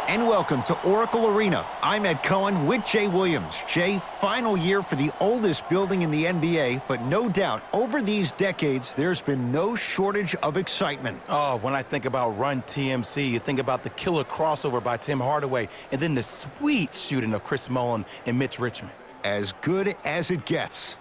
And welcome to Oracle Arena. I'm Ed Cohen with Jay Williams. Jay, final year for the oldest building in the NBA, but no doubt, over these decades, there's been no shortage of excitement. Oh, when I think about Run TMC, you think about the killer crossover by Tim Hardaway, and then the sweet shooting of Chris Mullin and Mitch Richmond. As good as it gets.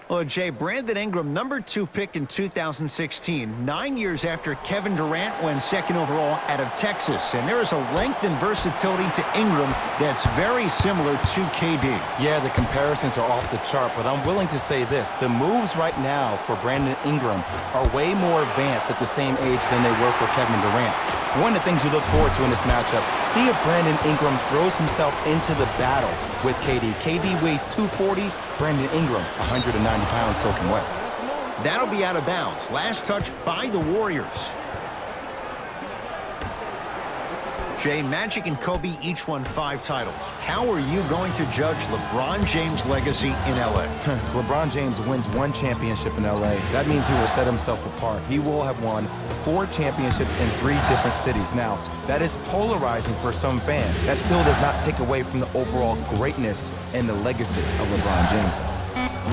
Well, Jay, Brandon Ingram, #2 pick in 2016, 9 years after Kevin Durant went second overall out of Texas. And there is a length and versatility to Ingram that's very similar to KD. Yeah, the comparisons are off the chart, but I'm willing to say this. The moves right now for Brandon Ingram are way more advanced at the same age than they were for Kevin Durant. One of the things you look forward to in this matchup, see if Brandon Ingram throws himself into the battle with KD. KD weighs 240, Brandon Ingram 190 pounds soaking wet. That'll be out of bounds. Last touch by the Warriors. Jay, Magic and Kobe each won 5 titles. How are you going to judge LeBron James' legacy in L.A.? LeBron James wins 1 championship in L.A. That means he will set himself apart. He will have won 4 championships in 3 different cities. Now, that is polarizing for some fans. That still does not take away from the overall greatness and the legacy of LeBron James.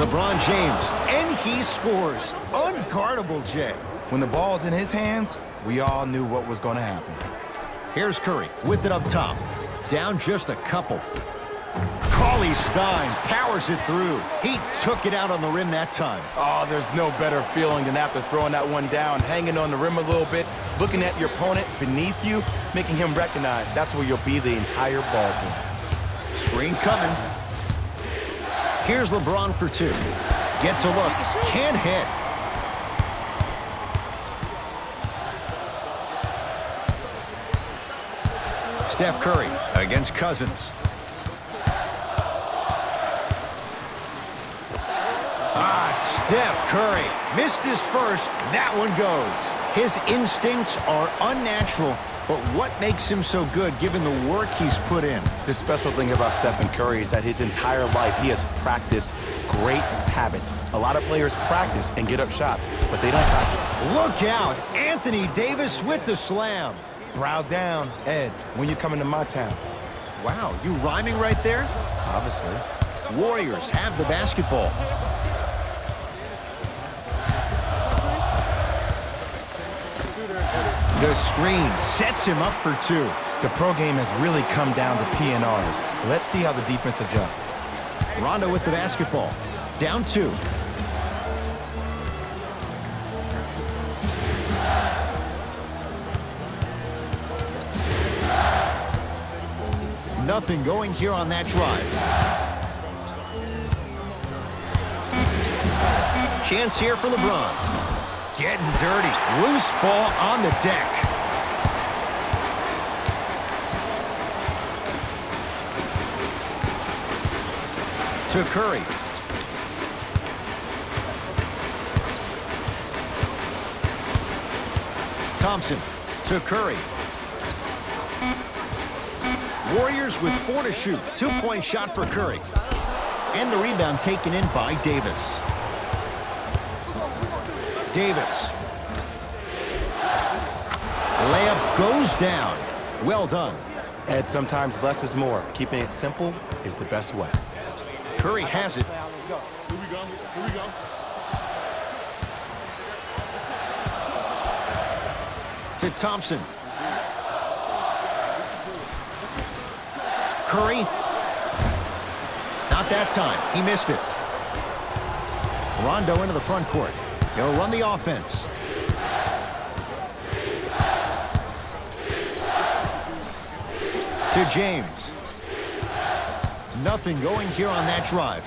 LeBron James, and he scores. Unguardable, Jay. When the ball's in his hands, we all knew what was going to happen. Here's Curry with it up top. Down just a couple. Cauley Stein powers it through. He took it out on the rim that time. Oh, there's no better feeling than after throwing that one down, hanging on the rim a little bit, looking at your opponent beneath you, making him recognize that's where you'll be the entire ball game. Screen coming. Here's LeBron for 2. Gets a look. Can't hit. Steph Curry against Cousins. Steph Curry missed his first. That one goes. His instincts are unnatural, but what makes him so good given the work he's put in? The special thing about Stephen Curry is that his entire life he has practiced great habits. A lot of players practice and get up shots, but they don't practice. Look out. Anthony Davis with the slam. Brow down, Ed, when you come into my town. Wow, you rhyming right there? Obviously. Warriors have the basketball. The screen sets him up for 2. The pro game has really come down to PNRs. Let's see how the defense adjusts. Rondo with the basketball. Down 2. Nothing going here on that drive. Chance here for LeBron. Getting dirty. Loose ball on the deck. To Curry. Thompson to Curry. Warriors with 4 to shoot. 2-point shot for Curry. And the rebound taken in by Davis. Davis. Layup goes down. Well done. Ed, sometimes less is more. Keeping it simple is the best way. Curry has it. Here we go. Here we go. To Thompson. Curry. Not that time. He missed it. Rondo into the front court. He'll run the offense. To James. Nothing going here on that drive.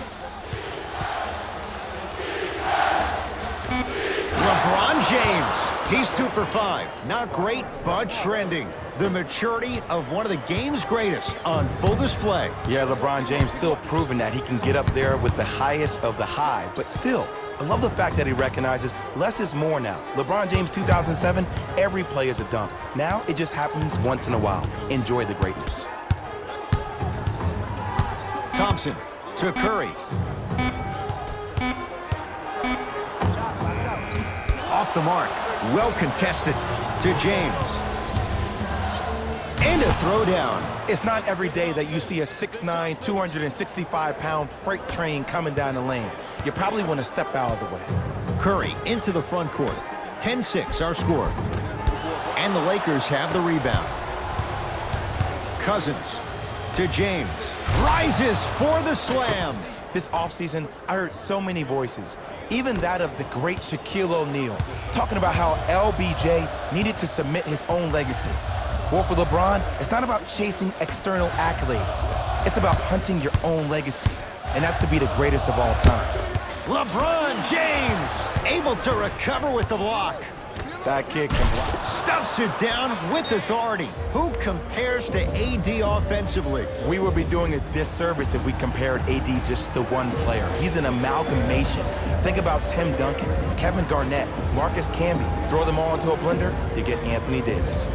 LeBron James. He's 2 for 5. Not great, but trending. The maturity of one of the game's greatest on full display. Yeah, LeBron James still proving that he can get up there with the highest of the high. But still, I love the fact that he recognizes less is more now. LeBron James 2007, every play is a dunk. Now it just happens once in a while. Enjoy the greatness. Thompson to Curry. Off the mark. Well contested to James. And a throwdown. It's not every day that you see a 6'9", 265-pound freight train coming down the lane. You probably want to step out of the way. Curry into the front court. 10-6 our score. And the Lakers have the rebound. Cousins to James. Rises for the slam. This offseason, I heard so many voices, even that of the great Shaquille O'Neal, talking about how LBJ needed to cement his own legacy. Well, for LeBron, it's not about chasing external accolades. It's about hunting your own legacy, and that's to be the greatest of all time. LeBron James able to recover with the block. That kid can block. Stuffs it down with authority. Who compares to AD offensively? We would be doing a disservice if we compared AD just to one player. He's an amalgamation. Think about Tim Duncan, Kevin Garnett, Marcus Camby. Throw them all into a blender, you get Anthony Davis.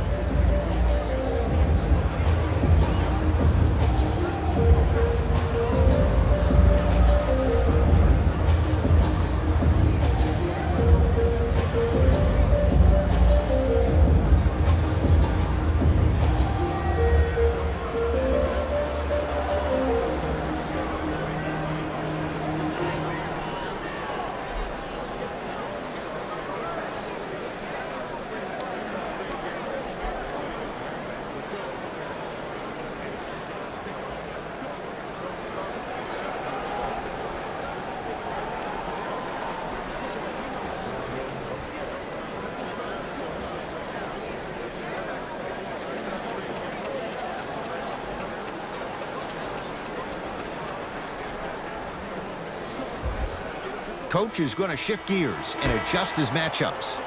Coach is going to shift gears and adjust his matchups.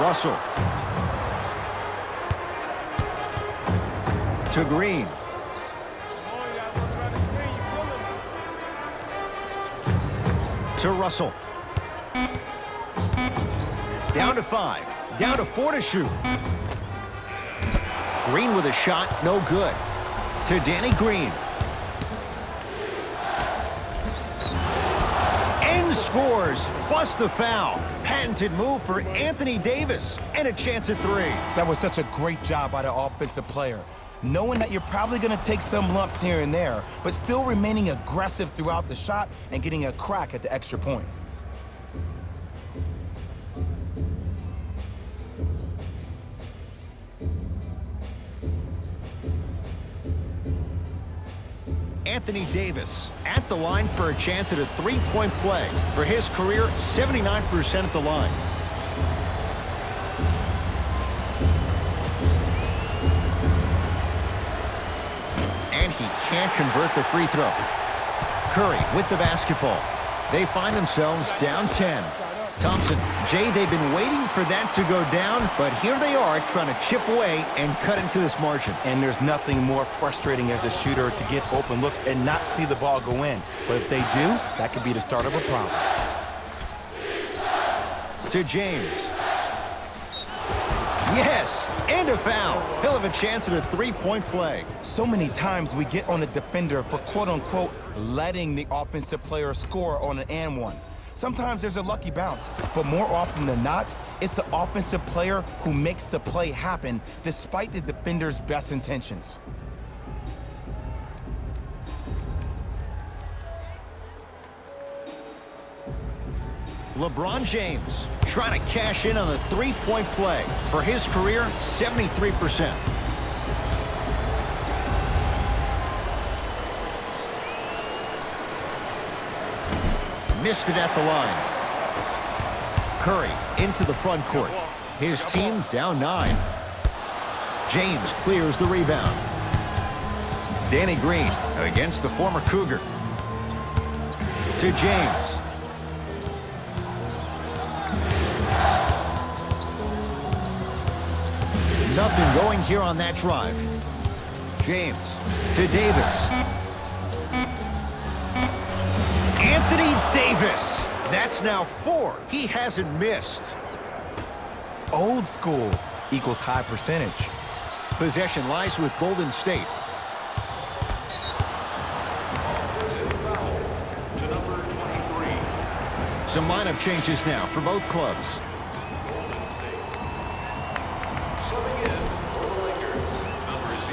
Russell to Green. To Russell. Down to 5. Down to 4 to shoot. Green with a shot, no good. To Danny Green. And scores, plus the foul. Patented move for Anthony Davis, and a chance at 3. That was such a great job by the offensive player. Knowing that you're probably going to take some lumps here and there, but still remaining aggressive throughout the shot and getting a crack at the extra point. Anthony Davis at the line for a chance at a three-point play. For his career, 79% at the line. And he can't convert the free throw. Curry with the basketball. They find themselves down 10. Thompson, Jay, they've been waiting for that to go down, but here they are trying to chip away and cut into this margin. And there's nothing more frustrating as a shooter to get open looks and not see the ball go in. But if they do, that could be the start of a problem. To James. Yes, and a foul. He'll have a chance at a three-point play. So many times we get on the defender for quote-unquote letting the offensive player score on an and one. Sometimes there's a lucky bounce, but more often than not, it's the offensive player who makes the play happen despite the defender's best intentions. LeBron James trying to cash in on the three-point play. For his career, 73%. Missed it at the line. Curry into the front court. His team down 9. James clears the rebound. Danny Green against the former Cougar. To James. Nothing going here on that drive. James to Davis. Anthony Davis. That's now 4. He hasn't missed. Old school equals high percentage. Possession lies with Golden State. Some lineup changes now for both clubs. Subbing in for the Lakers, number 0,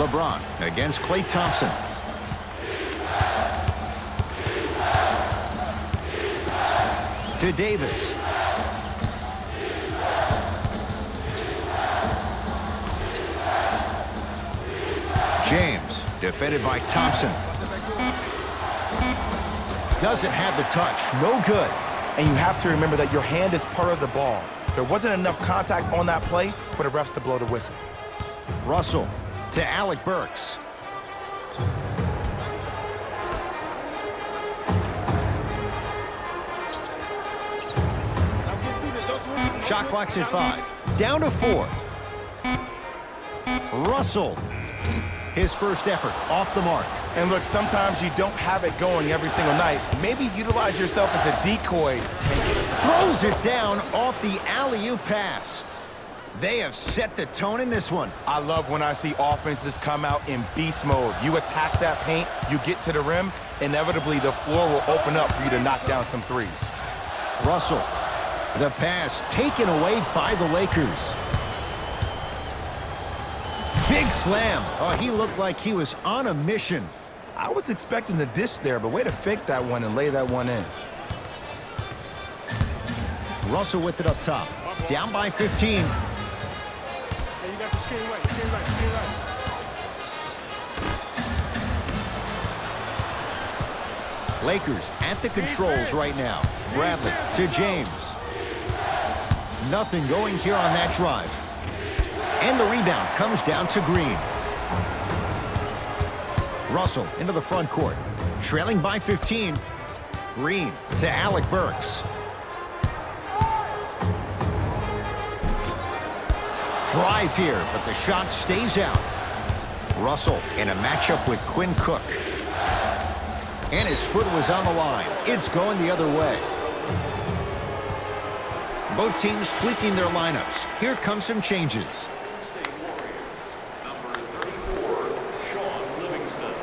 LeBron against Klay Thompson. To Davis. James, defended by Thompson. Doesn't have the touch. No good. And you have to remember that your hand is part of the ball. There wasn't enough contact on that play for the refs to blow the whistle. Russell to Alec Burks. Shot clock's at 5. Down to 4. Russell. His first effort off the mark. And look, sometimes you don't have it going every single night. Maybe utilize yourself as a decoy. Throws it down off the alley-oop pass. They have set the tone in this one. I love when I see offenses come out in beast mode. You attack that paint, you get to the rim, inevitably the floor will open up for you to knock down some threes. Russell. The pass taken away by the Lakers. Big slam. Oh, he looked like he was on a mission. I was expecting the dish there, but way to fake that one and lay that one in. Russell with it up top. Down by 15. Hey, you got the skin right, skin right, skin right. Lakers at the controls right now. Bradley to James. Nothing going here on that drive. And the rebound comes down to Green. Russell into the front court. Trailing by 15. Green to Alec Burks. Drive here, but the shot stays out. Russell in a matchup with Quinn Cook. And his foot was on the line. It's going the other way. Both teams tweaking their lineups. Here come some changes. State Warriors, number 34, Sean Livingston.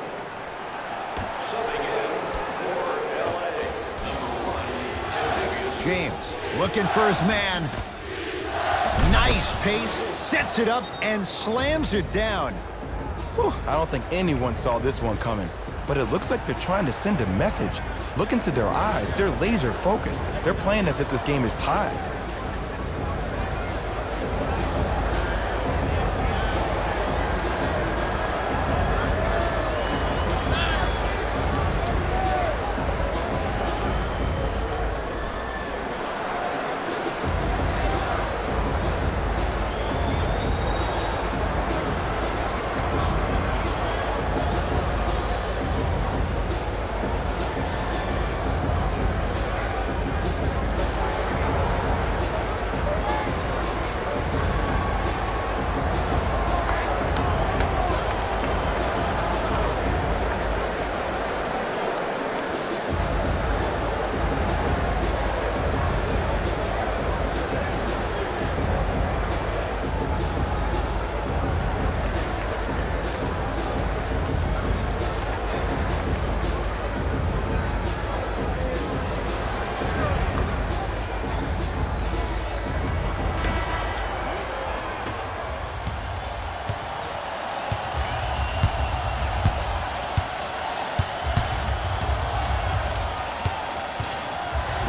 Subbing in for LA, number 1, James looking for his man. Nice pace, sets it up, and slams it down. Whew, I don't think anyone saw this one coming, but it looks like they're trying to send a message. Look into their eyes. They're laser focused. They're playing as if this game is tied.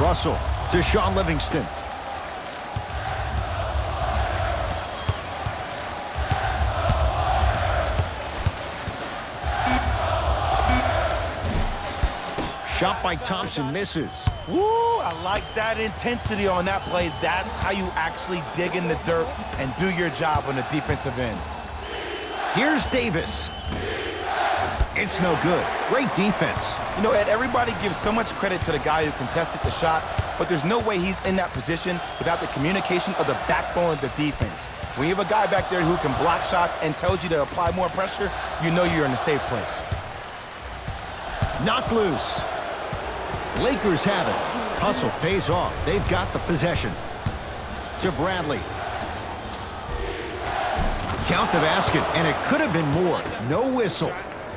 Russell to Sean Livingston. Shot by Thompson misses. Woo, I like that intensity on that play. That's how you actually dig in the dirt and do your job on the defensive end. Here's Davis. It's no good. Great defense. You know, Ed, everybody gives so much credit to the guy who contested the shot, but there's no way he's in that position without the communication of the backbone of the defense. When you have a guy back there who can block shots and tells you to apply more pressure, you know you're in a safe place. Knocked loose. Lakers have it. Hustle pays off. They've got the possession. To Bradley. Count the basket, and it could have been more. No whistle.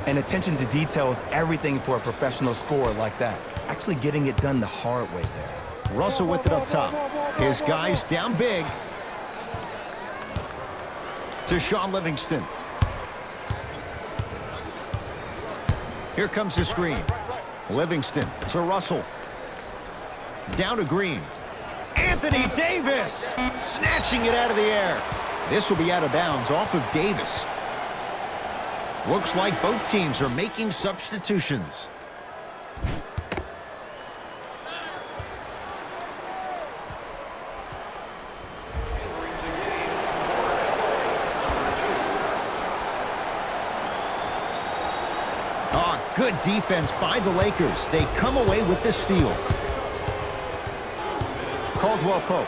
And attention to detail is everything for a professional scorer like that. Actually getting it done the hard way there. Russell with it up top. His guys down big. To Sean Livingston. Here comes the screen. Livingston to Russell. Down to Green. Anthony Davis snatching it out of the air. This will be out of bounds off of Davis. Looks like both teams are making substitutions. Good defense by the Lakers. They come away with the steal. Caldwell Pope.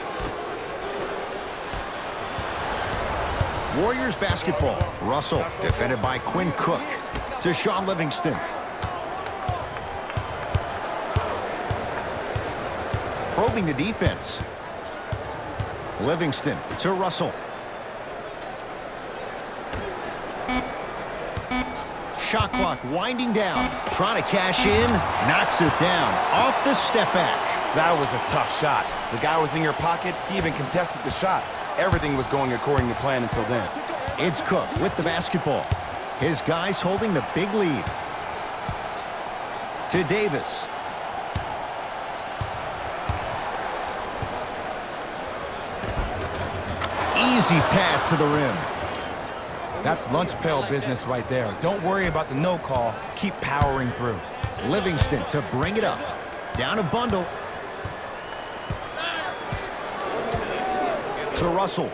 Warriors basketball. Russell defended by Quinn Cook. To Sean Livingston. Probing the defense. Livingston to Russell. Shot clock winding down. Trying to cash in. Knocks it down. Off the step back. That was a tough shot. The guy was in your pocket. He even contested the shot. Everything was going according to plan until then. It's Cook with the basketball. His guys holding the big lead. To Davis. Easy pass to the rim. That's lunch pail business right there. Don't worry about the no call. Keep powering through. Livingston to bring it up. Down a bundle. To Russell.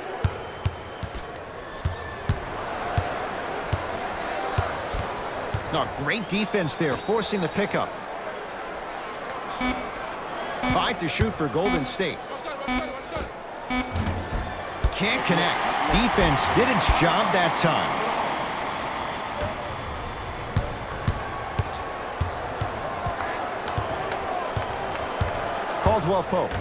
No, great defense there, forcing the pickup. 5 to shoot for Golden State. Can't connect. Defense did its job that time. Caldwell Pope.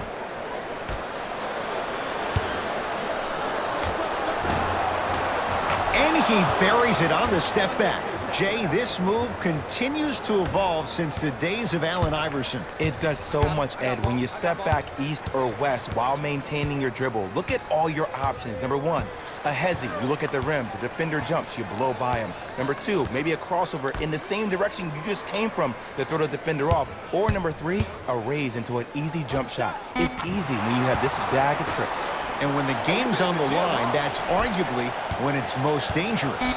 And he buries it on the step back. Jay, this move continues to evolve since the days of Allen Iverson. It does so much, Ed. When you step back east or west while maintaining your dribble, look at all your options. Number one, a hezzy. You look at the rim. The defender jumps. You blow by him. Number two, maybe a crossover in the same direction you just came from to throw the defender off. Or number three, a raise into an easy jump shot. It's easy when you have this bag of tricks. And when the game's on the line, that's arguably when it's most dangerous.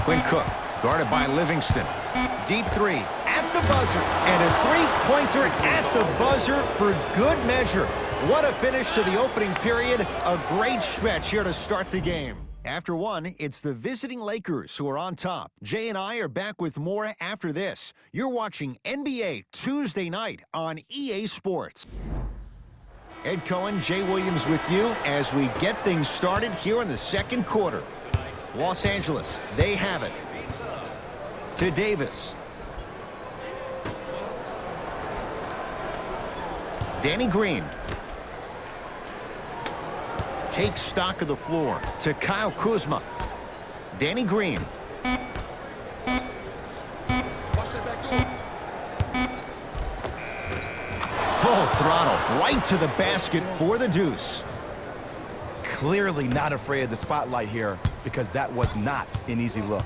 Quinn Cook, guarded by Livingston. Deep three at the buzzer. And a three-pointer at the buzzer for good measure. What a finish to the opening period. A great stretch here to start the game. After one, it's the visiting Lakers who are on top. Jay and I are back with more after this. You're watching NBA Tuesday night on EA Sports. Ed Cohen, Jay Williams with you as we get things started here in the second quarter. Los Angeles, they have it. To Davis. Danny Green. Takes stock of the floor to Kyle Kuzma. Danny Green. Full throttle, right to the basket for the deuce. Clearly not afraid of the spotlight here because that was not an easy look.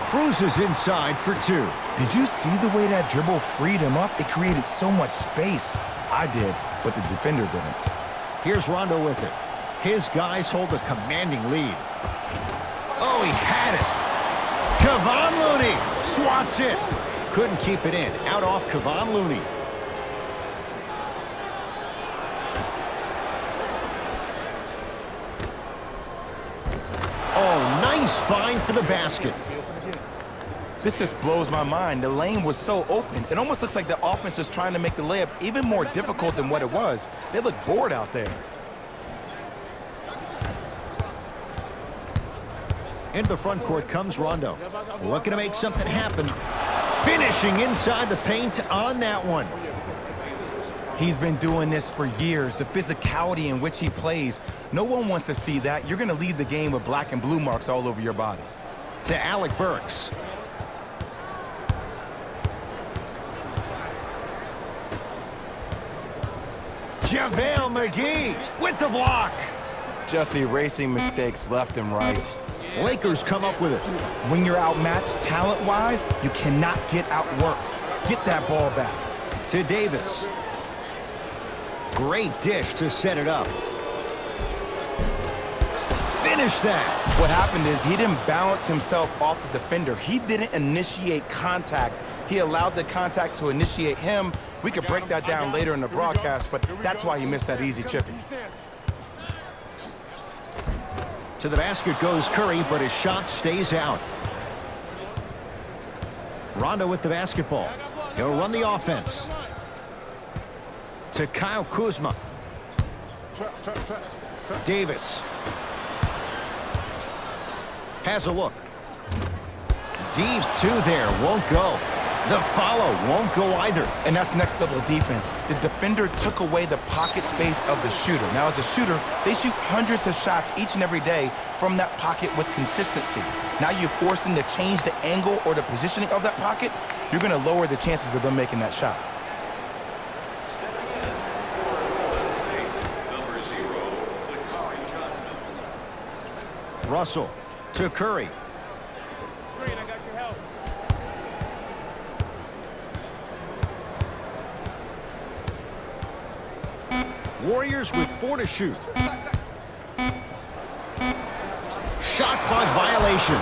Cruises inside for two. Did you see the way that dribble freed him up? It created so much space. I did, but the defender didn't. Here's Rondo with it. His guys hold a commanding lead. Oh, he had it. Kevon Looney swats it. Couldn't keep it in. Out off Kevon Looney. Oh, nice find for the basket. This just blows my mind. The lane was so open. It almost looks like the offense is trying to make the layup even more difficult than what it was. They look bored out there. Into the front court comes Rondo. Looking to make something happen. Finishing inside the paint on that one. He's been doing this for years. The physicality in which he plays, no one wants to see that. You're going to leave the game with black and blue marks all over your body. To Alec Burks. JaVale McGee with the block. Just erasing mistakes left and right. Lakers come up with it. When you're outmatched talent-wise, you cannot get outworked. Get that ball back. To Davis. Great dish to set it up. Finish that. What happened is he didn't balance himself off the defender. He didn't initiate contact. He allowed the contact to initiate him. We could break that down later in the broadcast, but that's why he missed that easy chipping. To the basket goes Curry, but his shot stays out. Rondo with the basketball. He'll run the offense. To Kyle Kuzma. Davis. Has a look. Deep two there. Won't go. The follow won't go either. And that's next level defense. The defender took away the pocket space of the shooter. Now, as a shooter, they shoot hundreds of shots each and every day from that pocket with consistency. Now you're forcing to change the angle or the positioning of that pocket. You're going to lower the chances of them making that shot. Russell to Curry. Screen, I got your help. Warriors with 4 to shoot. Shot clock violation.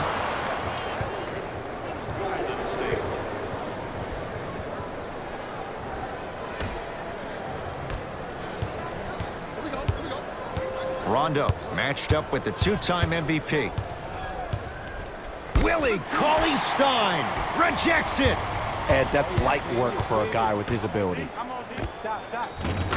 Rondo matched up with the 2-time MVP. Willie Cauley-Stein rejects it. Ed, that's light work for a guy with his ability.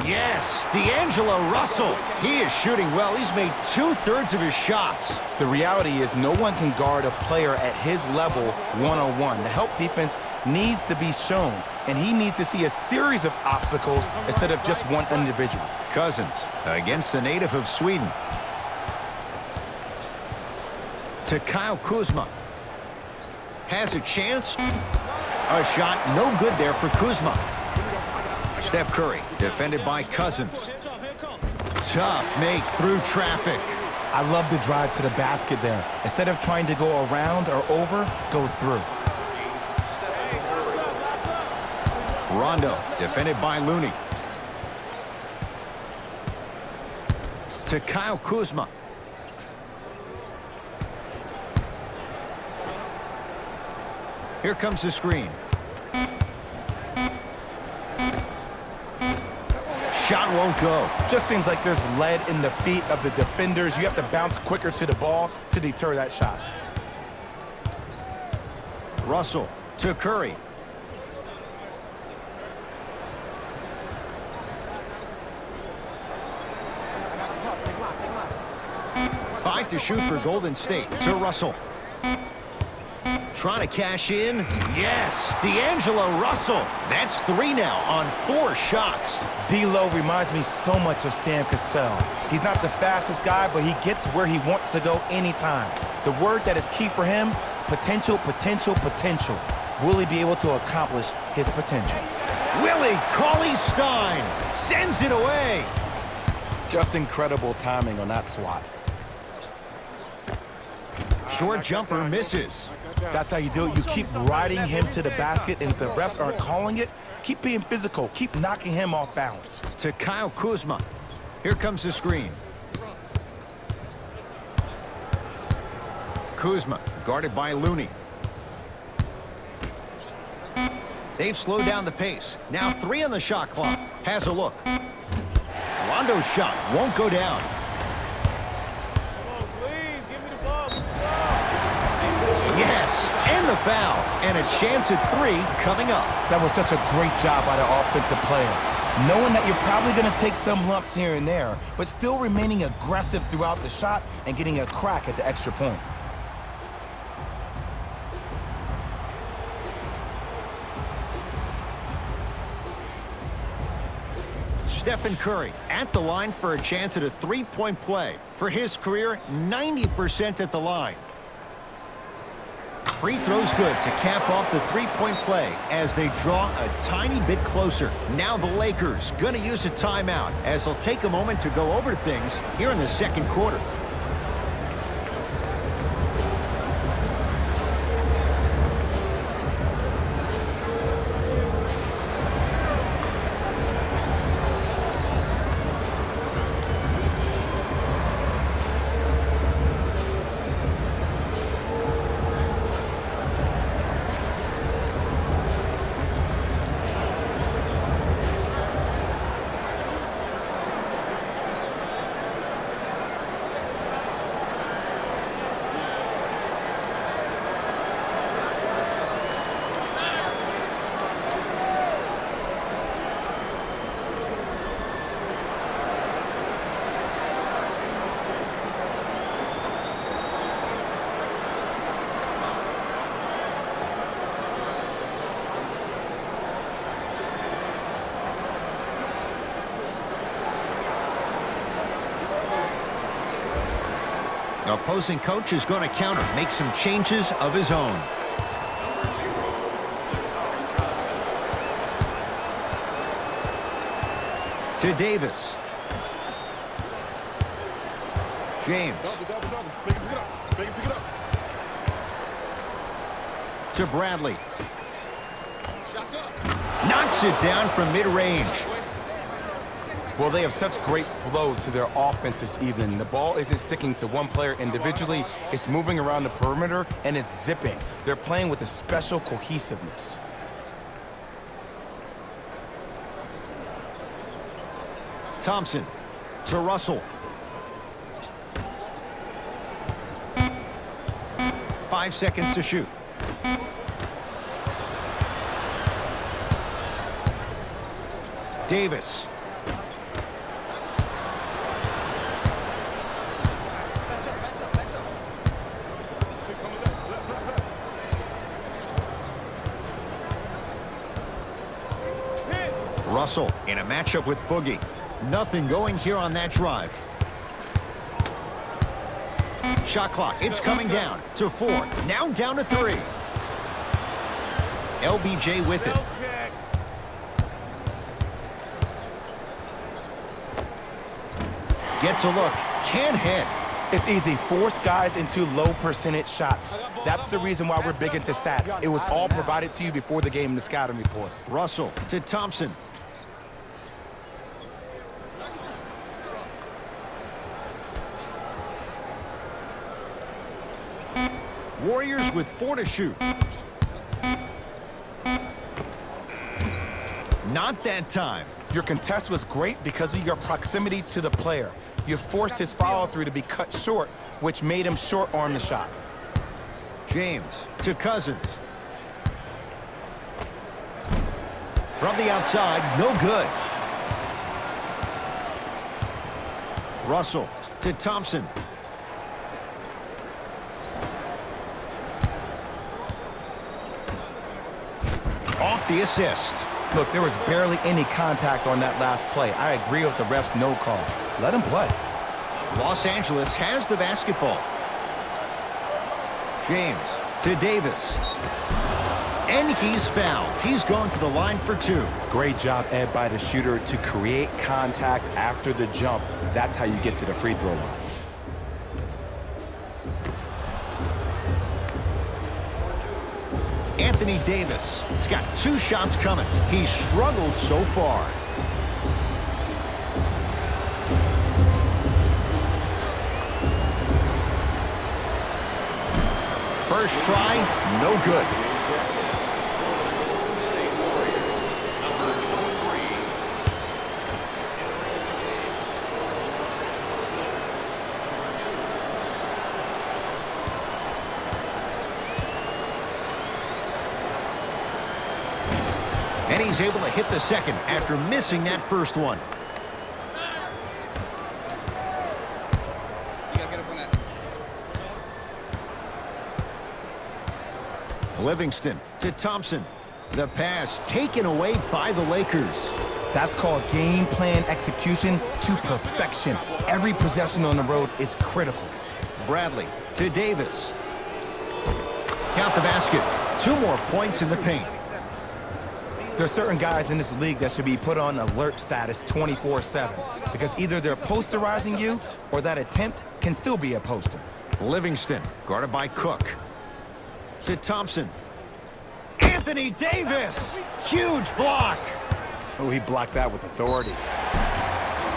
Yes, D'Angelo Russell. He is shooting well. He's made 2/3 of his shots. The reality is no one can guard a player at his level one-on-one. The help defense needs to be shown, and he needs to see a series of obstacles instead of just one individual. Cousins against the native of Sweden. To Kyle Kuzma. Has a chance. A shot no good there for Kuzma. Steph Curry defended by Cousins. Tough make through traffic. I love the drive to the basket there. Instead of trying to go around or over, go through. Rondo defended by Looney. To Kyle Kuzma. Here comes the screen. Shot won't go. Just seems like there's lead in the feet of the defenders. You have to bounce quicker to the ball to deter that shot. Russell to Curry. Five to shoot for Golden State. To Russell. Trying to cash in. Yes, D'Angelo Russell. That's 3 now on 4 shots. D'Lo reminds me so much of Sam Cassell. He's not the fastest guy, but he gets where he wants to go anytime. The word that is key for him, potential, potential, potential. Will he be able to accomplish his potential? Willie Cauley-Stein sends it away. Just incredible timing on that swat. Short jumper misses. That's how you do it. You keep riding him to the basket, and if the refs aren't calling it, keep being physical. Keep knocking him off balance. To Kyle Kuzma. Here comes the screen. Kuzma guarded by Looney. They've slowed down the pace. Now 3 on the shot clock. Has a look. Rondo's shot won't go down. Yes, and the foul. And a chance at 3 coming up. That was such a great job by the offensive player. Knowing that you're probably going to take some lumps here and there, but still remaining aggressive throughout the shot and getting a crack at the extra point. Stephen Curry at the line for a chance at a three-point play. For his career, 90% at the line. Free throw's good to cap off the three-point play as they draw a tiny bit closer. Now the Lakers going to use a timeout as they'll take a moment to go over things here in the second quarter. The opposing coach is going to counter, make some changes of his own. To Davis. James. To Bradley. Knocks it down from mid-range. Well, they have such great flow to their offense this evening. The ball isn't sticking to one player individually. It's moving around the perimeter, and it's zipping. They're playing with a special cohesiveness. Thompson to Russell. 5 seconds to shoot. Davis. Russell in a matchup with Boogie. Nothing going here on that drive. Shot clock, it's coming down to 4. Now down to 3. LBJ with it. Gets a look, can't hit. It's easy. Force guys into low percentage shots. That's the reason why we're big into stats. It was all provided to you before the game in the scouting report. Russell to Thompson. Warriors with 4 to shoot. Not that time. Your contest was great because of your proximity to the player. You forced his follow-through to be cut short, which made him short-arm the shot. James to Cousins. From the outside, no good. Russell to Thompson. Off the assist. Look, there was barely any contact on that last play. I agree with the ref's no call. Let him play. Los Angeles has the basketball. James to Davis. And he's fouled. He's going to the line for 2. Great job, Ed, by the shooter to create contact after the jump. That's how you get to the free throw line. Anthony Davis. He's got 2 shots coming. He's struggled so far. First try, no good. State Warriors, number 23. And he's able to hit the second after missing that first one. Livingston to Thompson. The pass taken away by the Lakers. That's called game plan execution to perfection. Every possession on the road is critical. Bradley to Davis. Count the basket. 2 more points in the paint. There are certain guys in this league that should be put on alert status 24/7 because either they're posterizing you or that attempt can still be a poster. Livingston, guarded by Cook. To Thompson. Anthony Davis! Huge block! Oh, he blocked that with authority.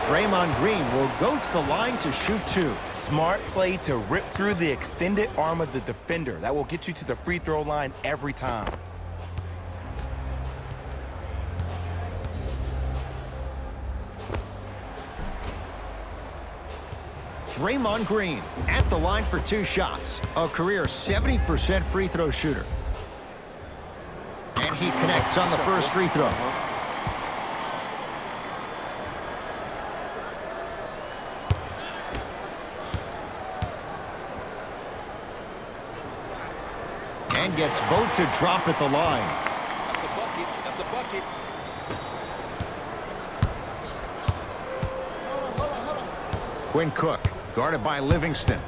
Draymond Green will go to the line to shoot 2. Smart play to rip through the extended arm of the defender. That will get you to the free throw line every time. Draymond Green at the line for 2 shots. A career 70% free throw shooter. And he connects on the first free throw. And gets both to drop at the line. That's a bucket. That's a bucket. Hold on. Quinn Cook, guarded by Livingston.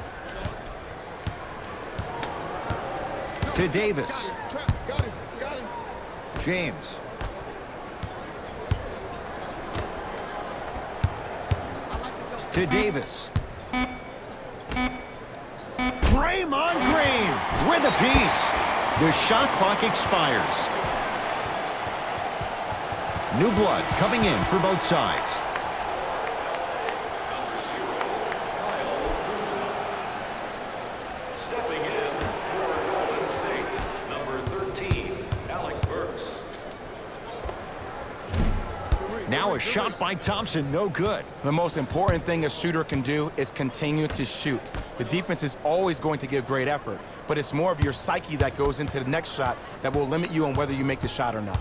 To Davis. Got him. James. To Davis. Draymond Green with a piece. The shot clock expires. New blood coming in for both sides. Stepping in for Golden State, number 13, Alec Burks. Now a shot by Thompson, no good. The most important thing a shooter can do is continue to shoot. The defense is always going to give great effort, but it's more of your psyche that goes into the next shot that will limit you on whether you make the shot or not.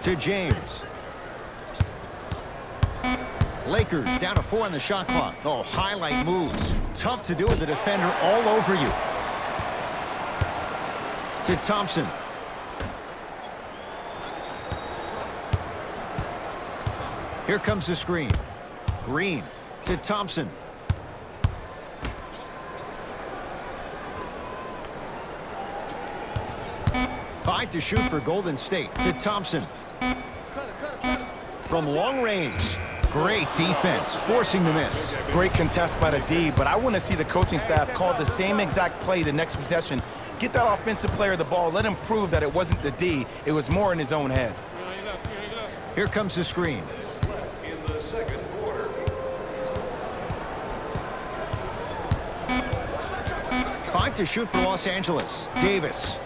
To James. Lakers down to 4 on the shot clock. Oh, highlight moves. Tough to do with the defender all over you. To Thompson. Here comes the screen. Green to Thompson. Five to shoot for Golden State. To Thompson. From long range. Great defense, forcing the miss. Great contest by the D, but I want to see the coaching staff call the same exact play the next possession. Get that offensive player the ball. Let him prove that it wasn't the D. It was more in his own head. Here comes the screen. In the second quarter. Five to shoot for Los Angeles. Davis.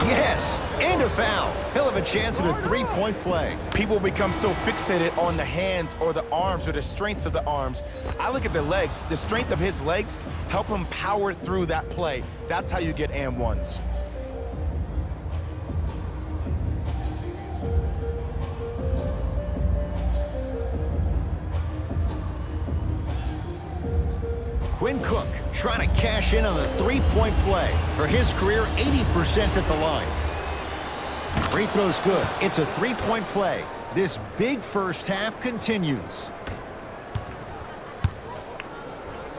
Yes, and a foul. He'll have a chance at a three-point play. People become so fixated on the hands or the arms or the strengths of the arms. I look at the legs. The strength of his legs help him power through that play. That's how you get and ones. Quinn Cook trying to cash in on the three-point play. For his career, 80% at the line. Free throw's good. It's a three-point play. This big first half continues.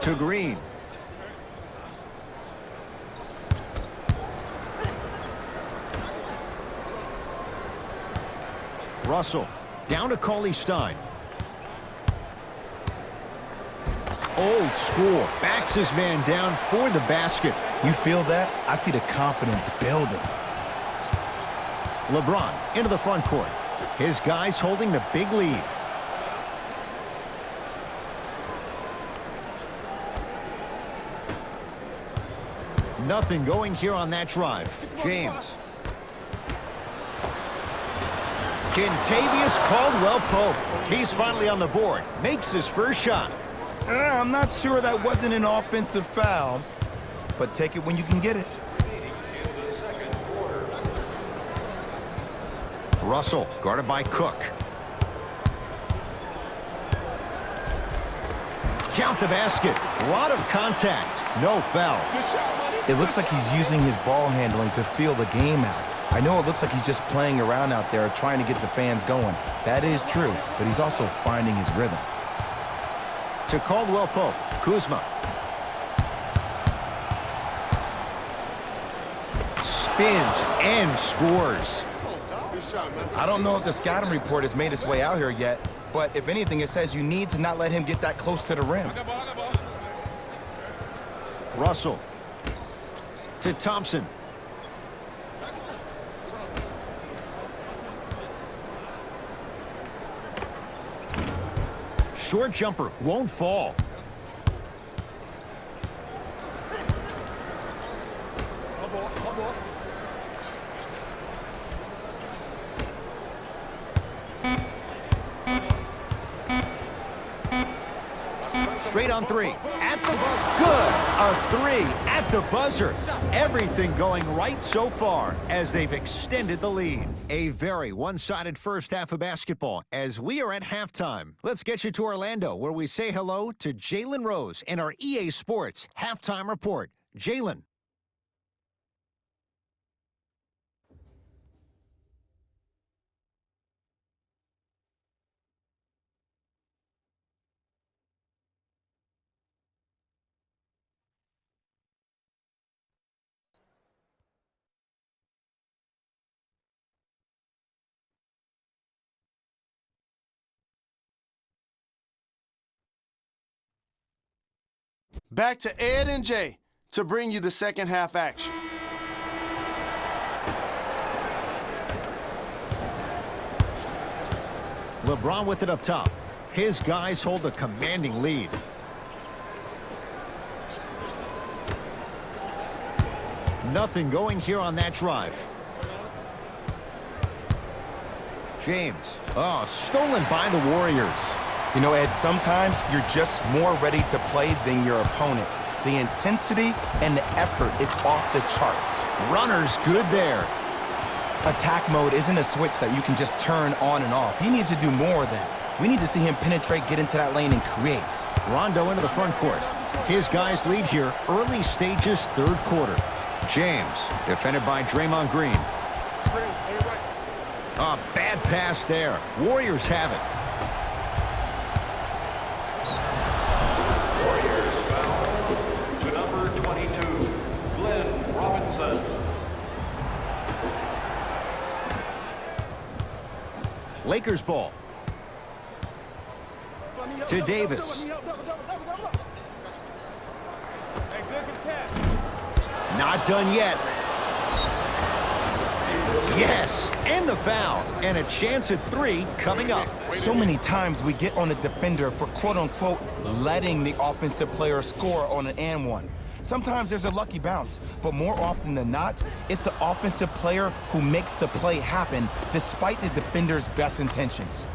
To Green. Russell down to Cauley Stein. Old school. Backs his man down for the basket. You feel that? I see the confidence building. LeBron into the front court. His guys holding the big lead. Nothing going here on that drive. James. Kentavious Caldwell-Pope. He's finally on the board. Makes his first shot. I'm not sure that wasn't an offensive foul, but take it when you can get it. In the second quarter. Russell guarded by Cook. Count the basket. A lot of contact. No foul. It looks like he's using his ball handling to feel the game out. I know it looks like he's just playing around out there trying to get the fans going. That is true, but he's also finding his rhythm. To Caldwell Pope, Kuzma. Spins and scores. I don't know if the scouting report has made its way out here yet, but if anything, it says you need to not let him get that close to the rim. Russell. To Thompson. Short jumper won't fall. Straight on three. At the buzzer. Good. A three at the buzzer. Everything going right so far as they've extended the lead. A very one-sided first half of basketball as we are at halftime. Let's get you to Orlando where we say hello to Jalen Rose in our EA Sports Halftime Report. Jalen. Back to Ed and Jay to bring you the second half action. LeBron with it up top. His guys hold a commanding lead. Nothing going here on that drive. James. Oh, stolen by the Warriors. You know, Ed, sometimes you're just more ready to play than your opponent. The intensity and the effort is off the charts. Runners good there. Attack mode isn't a switch that you can just turn on and off. He needs to do more of that. We need to see him penetrate, get into that lane, and create. Rondo into the front court. His guys lead here early stages, third quarter. James, defended by Draymond Green. A bad pass there. Warriors have it. Warriors foul to number 22, Glenn Robinson. Lakers ball. To Davis. Not done yet. Yes, and the foul. And a chance at three coming up. So many times we get on the defender for quote-unquote letting the offensive player score on an and one. Sometimes there's a lucky bounce, but more often than not, it's the offensive player who makes the play happen despite the defender's best intentions.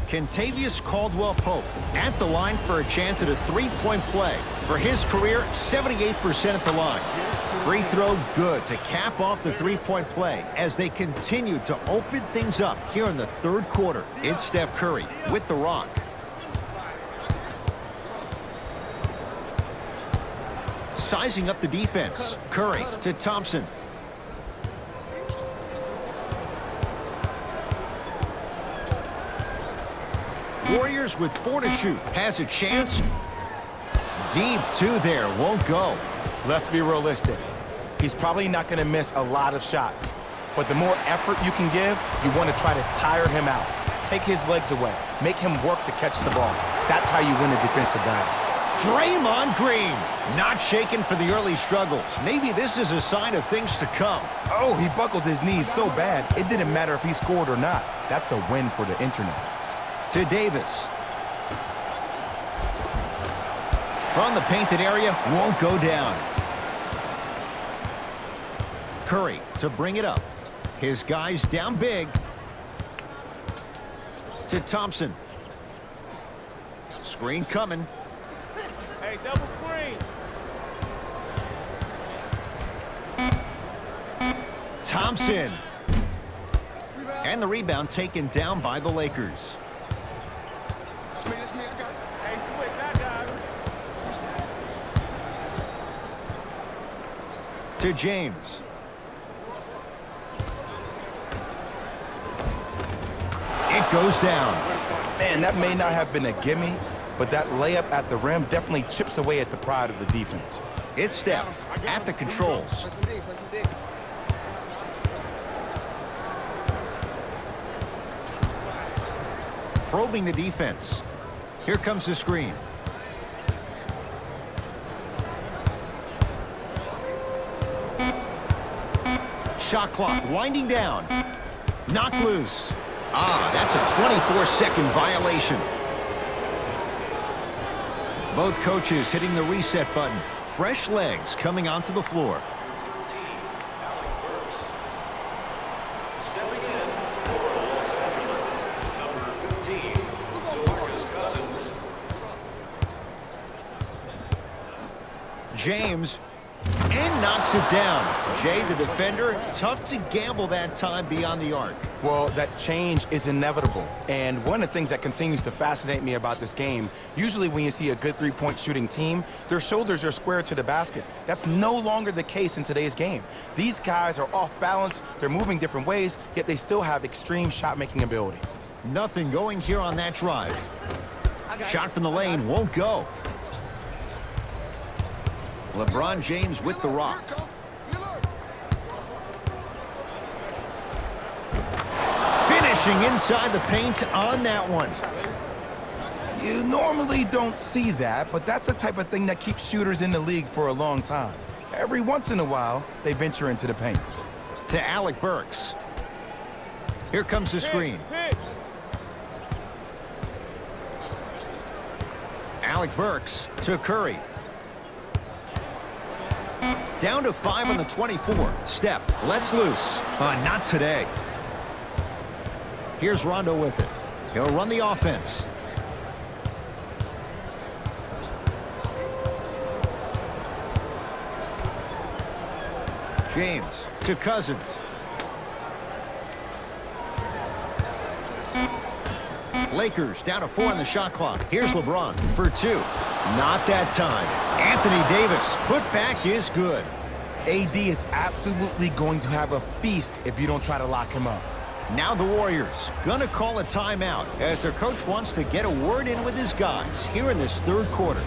Kentavious Caldwell-Pope at the line for a chance at a three-point play. For his career, 78% at the line. Free throw good to cap off the three-point play as they continue to open things up here in the third quarter. It's Steph Curry with the rock. Sizing up the defense. Curry to Thompson. Warriors with 4 to shoot. Has a chance. Deep two there. Won't go. Let's be realistic. He's probably not going to miss a lot of shots. But the more effort you can give, you want to try to tire him out. Take his legs away. Make him work to catch the ball. That's how you win a defensive battle. Draymond Green. Not shaken for the early struggles. Maybe this is a sign of things to come. Oh, he buckled his knees so bad, it didn't matter if he scored or not. That's a win for the internet. To Davis. From the painted area, won't go down. Curry to bring it up. His guys down big. To Thompson. Screen coming. Hey, double screen. Thompson. And the rebound taken down by the Lakers. To James. It goes down. Man, that may not have been a gimme, but that layup at the rim definitely chips away at the pride of the defense. It's Steph at the controls. Probing the defense. Here comes the screen. Shot clock winding down. Knocked loose. That's a 24-second violation. Both coaches hitting the reset button. Fresh legs coming onto the floor. Stepping in for Los Angeles, number 15, DeMarcus Cousins. James, and knocks it down. Jay, the defender, tough to gamble that time beyond the arc. Well, that change is inevitable. And one of the things that continues to fascinate me about this game, usually when you see a good three-point shooting team, their shoulders are square to the basket. That's no longer the case in today's game. These guys are off balance, they're moving different ways, yet they still have extreme shot-making ability. Nothing going here on that drive. Shot from the lane won't go. LeBron James with the rock. Finishing inside the paint on that one. You normally don't see that, but that's the type of thing that keeps shooters in the league for a long time. Every once in a while, they venture into the paint. To Alec Burks. Here comes the screen. Alec Burks to Curry. Down to 5 on the 24. Steph lets loose. Not today. Here's Rondo with it. He'll run the offense. James to Cousins. Lakers down to 4 on the shot clock. Here's LeBron for 2. Not that time. Anthony Davis put back is good. AD is absolutely going to have a feast if you don't try to lock him up. Now the Warriors gonna call a timeout as their coach wants to get a word in with his guys here in this third quarter.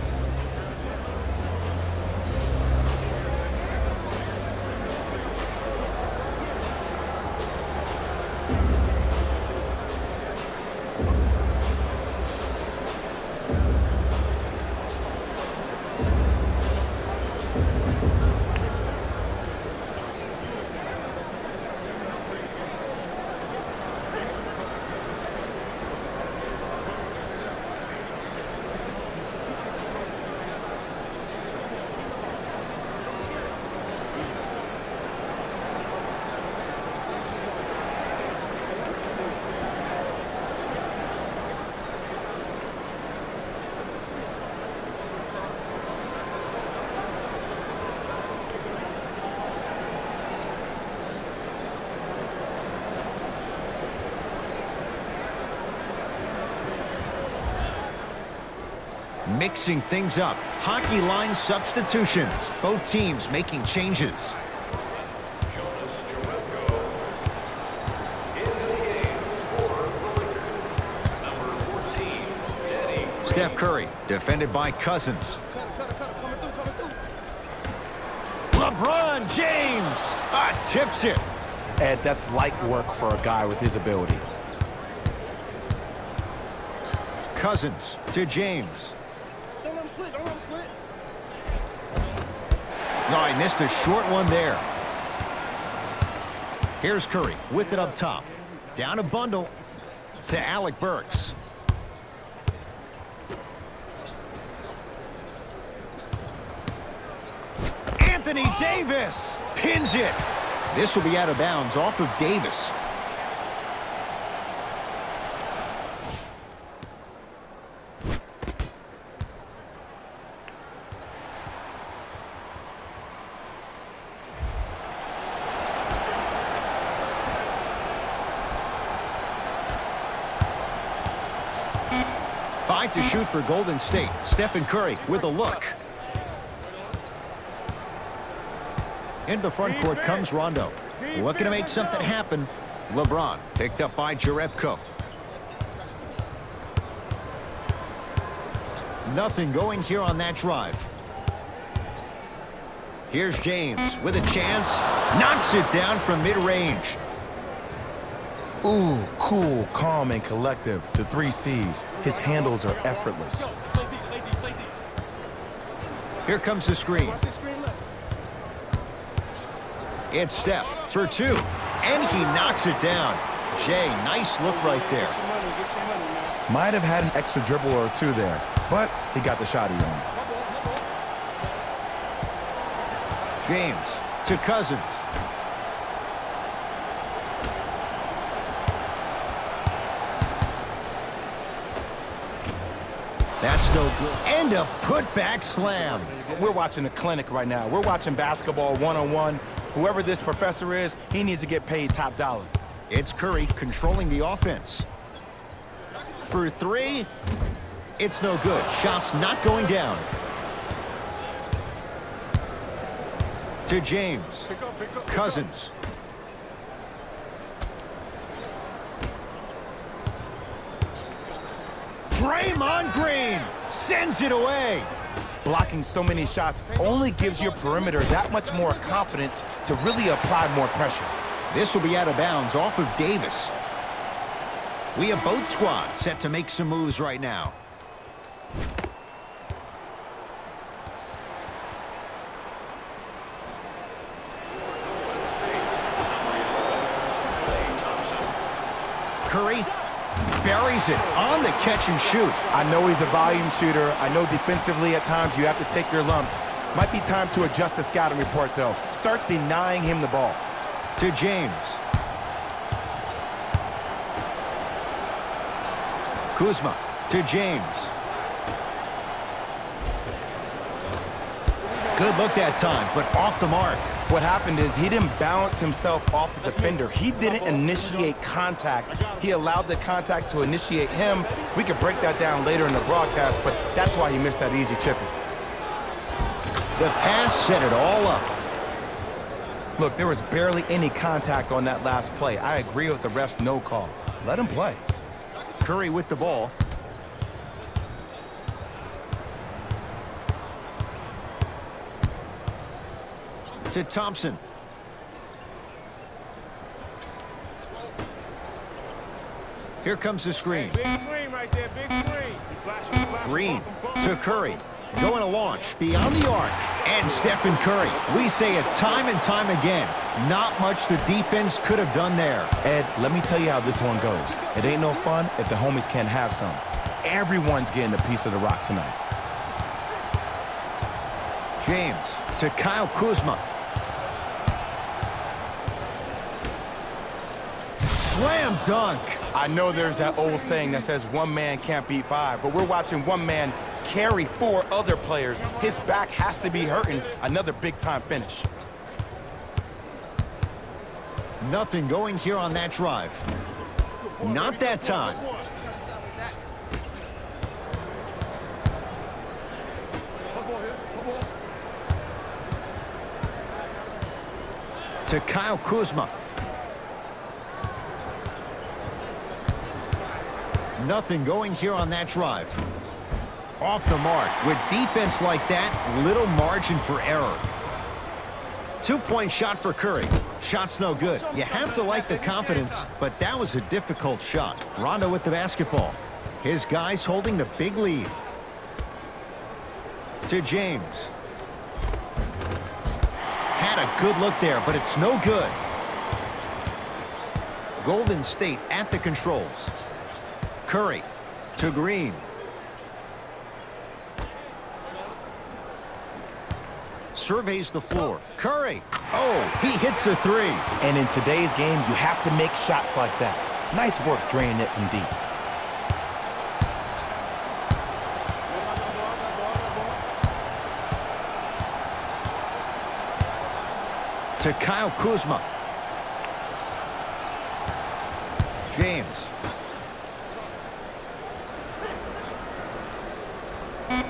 Mixing things up. Hockey line substitutions. Both teams making changes. Jonas Jerebko in the game for the Lakers, number 14, Danny Green. Steph Curry defended by Cousins. LeBron James tips it. Ed, that's light work for a guy with his ability. Cousins to James. No, he missed a short one there. Here's Curry with it up top. Down a bundle to Alec Burks. Anthony Davis pins it. This will be out of bounds off of Davis. Right to shoot for Golden State. Stephen Curry with a look. Into the front court comes Rondo. Looking to make something happen. LeBron picked up by Jerebko. Nothing going here on that drive. Here's James with a chance. Knocks it down from mid-range. Ooh, cool, calm, and collective. The 3 C's. His handles are effortless. Here comes the screen. It's Steph for 2. And he knocks it down. Jay, nice look right there. Might have had an extra dribble or 2 there, but he got the shot he wanted. James to Cousins. That's no good. And a putback slam. We're watching a clinic right now. We're watching basketball one-on-one. Whoever this professor is, he needs to get paid top dollar. It's Curry controlling the offense. For 3, it's no good. Shot's not going down. To James. Cousins. Draymond Green sends it away. Blocking so many shots only gives your perimeter that much more confidence to really apply more pressure. This will be out of bounds off of Davis. We have both squads set to make some moves right now. Curry buries it on the catch and shoot. I know he's a volume shooter. I know defensively at times you have to take your lumps. Might be time to adjust the scouting report, though. Start denying him the ball. To James. Kuzma to James. Good look that time, but off the mark. What happened is he didn't bounce himself off the defender. He didn't initiate contact. He allowed the contact to initiate him. We could break that down later in the broadcast, but that's why he missed that easy chipping. The pass set it all up. Look, there was barely any contact on that last play. I agree with the ref's no call. Let him play. Curry with the ball. To Thompson. Here comes the screen. Big screen right there, big screen. Green to Curry. Going to launch beyond the arc. And Stephen Curry. We say it time and time again. Not much the defense could have done there. Ed, let me tell you how this one goes. It ain't no fun if the homies can't have some. Everyone's getting a piece of the rock tonight. James to Kyle Kuzma. Slam dunk. I know there's that old saying that says one man can't beat 5, but we're watching one man carry 4 other players. His back has to be hurting. Another big-time finish. Nothing going here on that drive. Not that time. To Kyle Kuzma. Nothing going here on that drive. Off the mark. With defense like that, little margin for error. 2-point shot for Curry. Shot's no good. You have to like the confidence, but that was a difficult shot. Rondo with the basketball. His guys holding the big lead. To James. Had a good look there, but it's no good. Golden State at the controls. Curry to Green. Surveys the floor. Curry. Oh, he hits the 3. And in today's game, you have to make shots like that. Nice work draining it from deep. To Kyle Kuzma. James.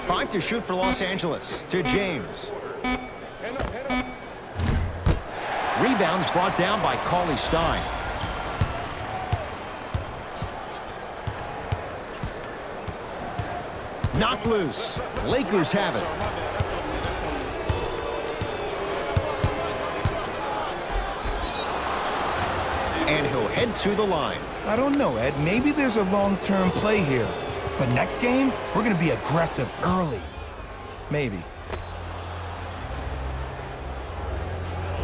5 to shoot for Los Angeles. To James. Hand up, hand up. Rebounds brought down by Cauley Stein. Knocked loose. Lakers have it. And he'll head to the line. I don't know, Ed. Maybe there's a long-term play here. But next game, we're going to be aggressive early. Maybe.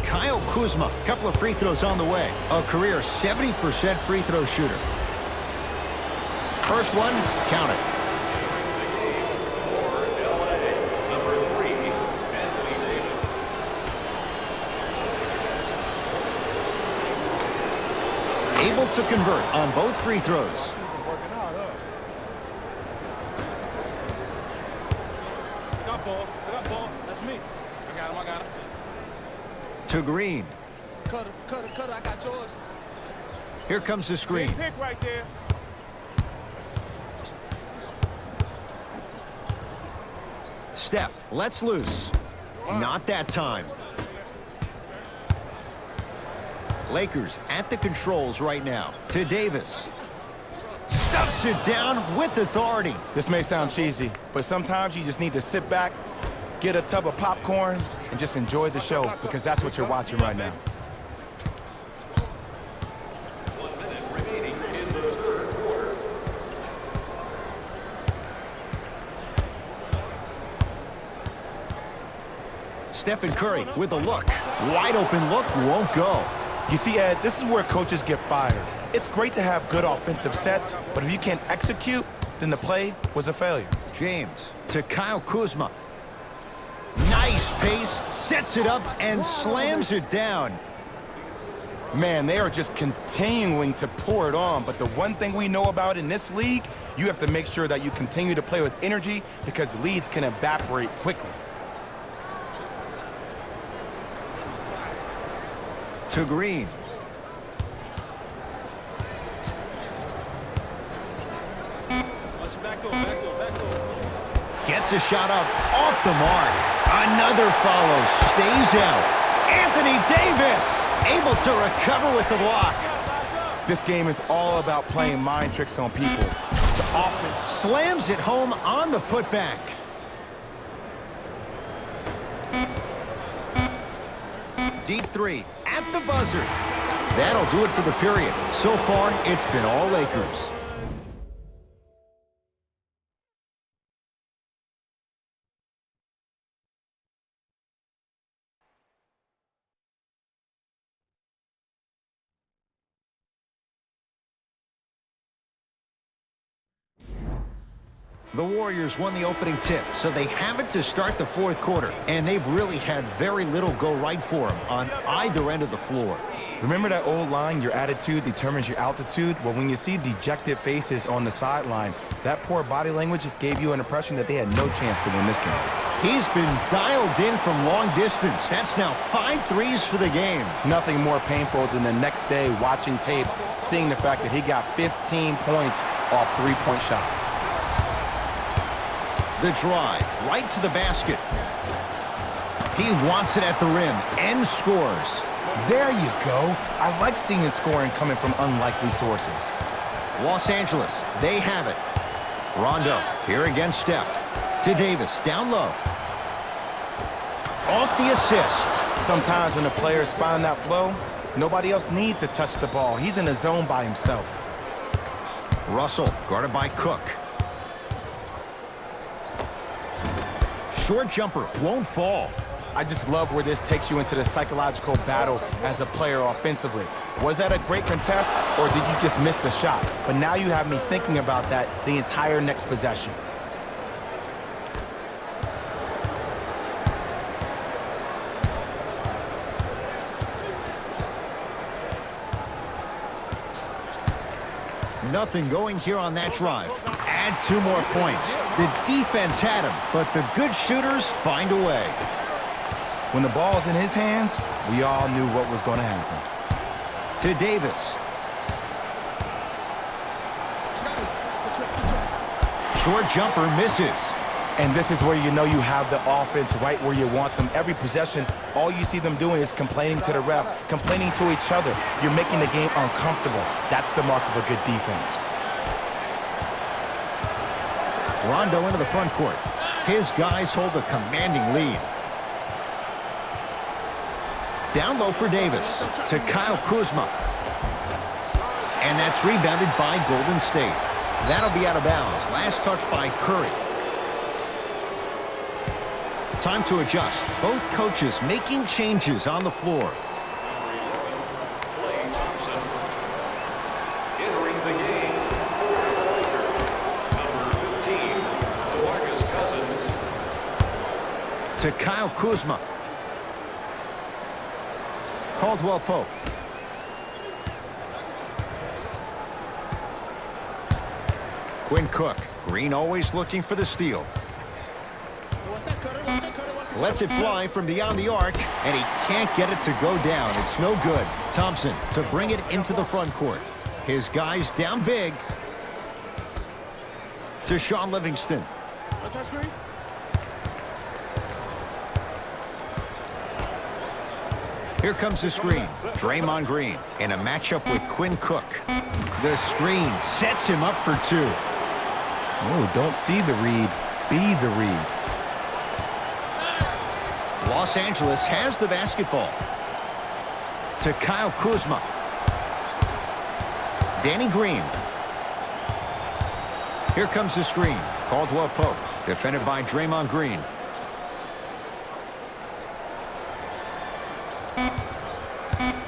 Kyle Kuzma, a couple of free throws on the way. A career 70% free throw shooter. First one, count it. Able to convert on both free throws. I got ball. That's me. I got him. To Green. Cutter, I got yours. Here comes the screen. Big pick right there. Steph lets loose. Not that time. Lakers at the controls right now. To Davis. Stuffs it down with authority. This may sound cheesy, but sometimes you just need to sit back, get a tub of popcorn, and just enjoy the show, because that's what you're watching right now. 1 minute remaining in the third quarter. Stephen Curry with a look. Wide open look, won't go. You see, Ed, this is where coaches get fired. It's great to have good offensive sets, but if you can't execute, then the play was a failure. James to Kyle Kuzma. Nice pace, sets it up and slams it down. Man, they are just continuing to pour it on, but the one thing we know about in this league, you have to make sure that you continue to play with energy, because leads can evaporate quickly. To Green. Gets a shot up off the mark. Another follow, stays out. Anthony Davis able to recover with the block. This game is all about playing mind tricks on people. The offense Slams it home on the putback. Deep three at the buzzer. That'll do it for the period. So far, it's been all Lakers. The Warriors won the opening tip, so they have it to start the fourth quarter, and they've really had very little go right for them on either end of the floor. Remember that old line, your attitude determines your altitude? Well, when you see dejected faces on the sideline, that poor body language gave you an impression that they had no chance to win this game. He's been dialed in from long distance. That's now 5 threes for the game. Nothing more painful than the next day watching tape, seeing the fact that he got 15 points off three-point shots. The drive, right to the basket. He wants it at the rim and scores. There you go. I like seeing his scoring coming from unlikely sources. Los Angeles, they have it. Rondo, here against Steph. To Davis, down low. Off the assist. Sometimes when the players find that flow, nobody else needs to touch the ball. He's in the zone by himself. Russell, guarded by Cook. Short jumper, won't fall. I just love where this takes you into the psychological battle as a player offensively. Was that a great contest, or did you just miss the shot? But now you have me thinking about that the entire next possession. Nothing going here on that drive. Add 2 more points. The defense had him, but the good shooters find a way. When the ball's in his hands, we all knew what was going to happen. To Davis. Short jumper misses. And this is where you know you have the offense right where you want them. Every possession, all you see them doing is complaining to the ref, complaining to each other. You're making the game uncomfortable. That's the mark of a good defense. Rondo into the front court. His guys hold a commanding lead. Down low for Davis to Kyle Kuzma. And that's rebounded by Golden State. That'll be out of bounds. Last touch by Curry. Time to adjust. Both coaches making changes on the floor. Klay Thompson. Entering the game for the Lakers, number 15, DeMarcus Cousins. To Kyle Kuzma. Caldwell Pope. Quinn Cook. Green always looking for the steal. Lets it fly from beyond the arc, and he can't get it to go down. It's no good. Thompson to bring it into the front court. His guys down big. To Sean Livingston. Here comes the screen. Draymond Green in a matchup with Quinn Cook. The screen sets him up for two. Oh, don't see the read, be the read. Los Angeles has the basketball. To Kyle Kuzma. Danny Green. Here comes the screen. Caldwell Pope, defended by Draymond Green.